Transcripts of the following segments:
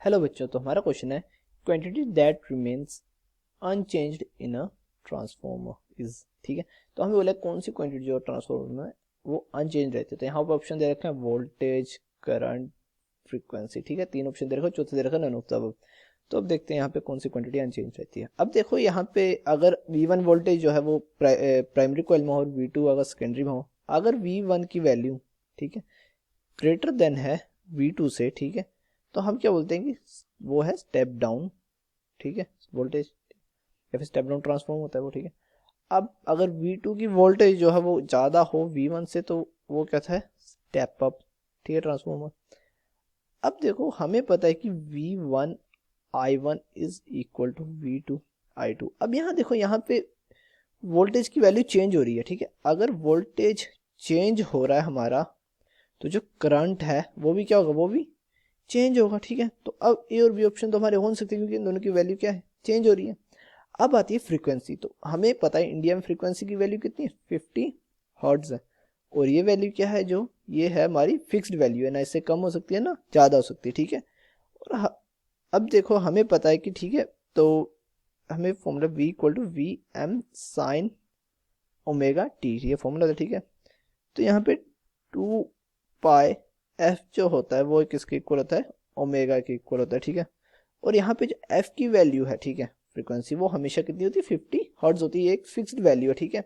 Hello बच्चों, तो हमारा क्वेश्चन है quantity that remains unchanged in a transformer is. ठीक है, तो हमें बोला कौन सी क्वांटिटी जो ट्रांसफॉर्मर में वो अनचेंज रहती है। तो यहाँ पर ऑप्शन दे रखे हैं वोल्टेज, करंट, फ्रीक्वेंसी। ठीक है, तीन ऑप्शन दे रखा है, चौथा दे रखा है नन ऑफ द अबव। तो अब देखते हैं यहाँ पे कौन सी क्वांटिटी अनचेंज रहती है। अब देखो यहाँ पे अगर V1 वोल्टेज जो है वो प्राइमरी कॉइल में हो और V2 अगर सेकेंडरी में हो, अगर V1 की वैल्यू ठीक है ग्रेटर देन है V2 से, ठीक है, तो हम क्या बोलते हैं कि वो है स्टेप डाउन। ठीक है, वोल्टेज या फिर स्टेप डाउन ट्रांसफॉर्म होता है वो। ठीक है, अब अगर V2 की वोल्टेज जो है वो ज़्यादा हो V1 से, तो वो क्या था, स्टेप अप। ठीक है, ट्रांसफॉर्मर। अब देखो हमें पता है कि V1 I1 is equal to V2 I2। अब यहाँ देखो, यहाँ पे वोल्टेज की वैल्यू चेंज हो रही है। ठीक है, अगर वोल्टेज चेंज हो रहा है हमारा, तो जो करंट है वो भी क्या होगा, वो भी चेंज होगा। ठीक है, तो अब ए और बी ऑप्शन तो हमारे हो नहीं सकते क्योंकि इन दोनों की वैल्यू क्या है, चेंज हो रही है। अब आती है फ्रीक्वेंसी। तो हमें पता है इंडिया में फ्रीक्वेंसी की वैल्यू कितनी है, 50 हर्ट्ज है। और ये वैल्यू क्या है, जो ये है हमारी फिक्स्ड वैल्यू है, ना इससे कम हो सकती है ना ज़्यादा हो सकती है। ठीक है, और अब देखो हमें पता है कि ठीक है, तो हमें formula v equal to v m sine omega t, ये फॉर्मूला था। ठीक है, तो यहाँ पे 2 पाई एफ जो होता है वो किसके इक्वल होता है, ओमेगा के इक्वल होता है। ठीक है, और यहाँ पे जो एफ की वैल्यू है, ठीक है, फ्रीक्वेंसी, वो हमेशा कितनी होती है, 50 हर्ट्ज होती है, एक फिक्स्ड वैल्यू है। ठीक है,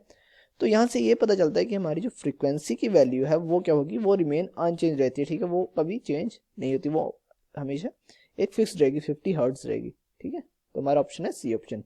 तो यहाँ से ये पता चलता है कि हमारी जो फ्रीक्वेंसी की वैल्यू है वो क्या होगी, वो रिमेन अनचेंज रहती है। ठीक है, वो कभी चेंज नहीं होती, वो हमेशा एक फिक्स्ड रहेगी, 50 हर्ट्ज रहेगी। ठीक है, तो हमारा ऑप्शन है सी ऑप्शन।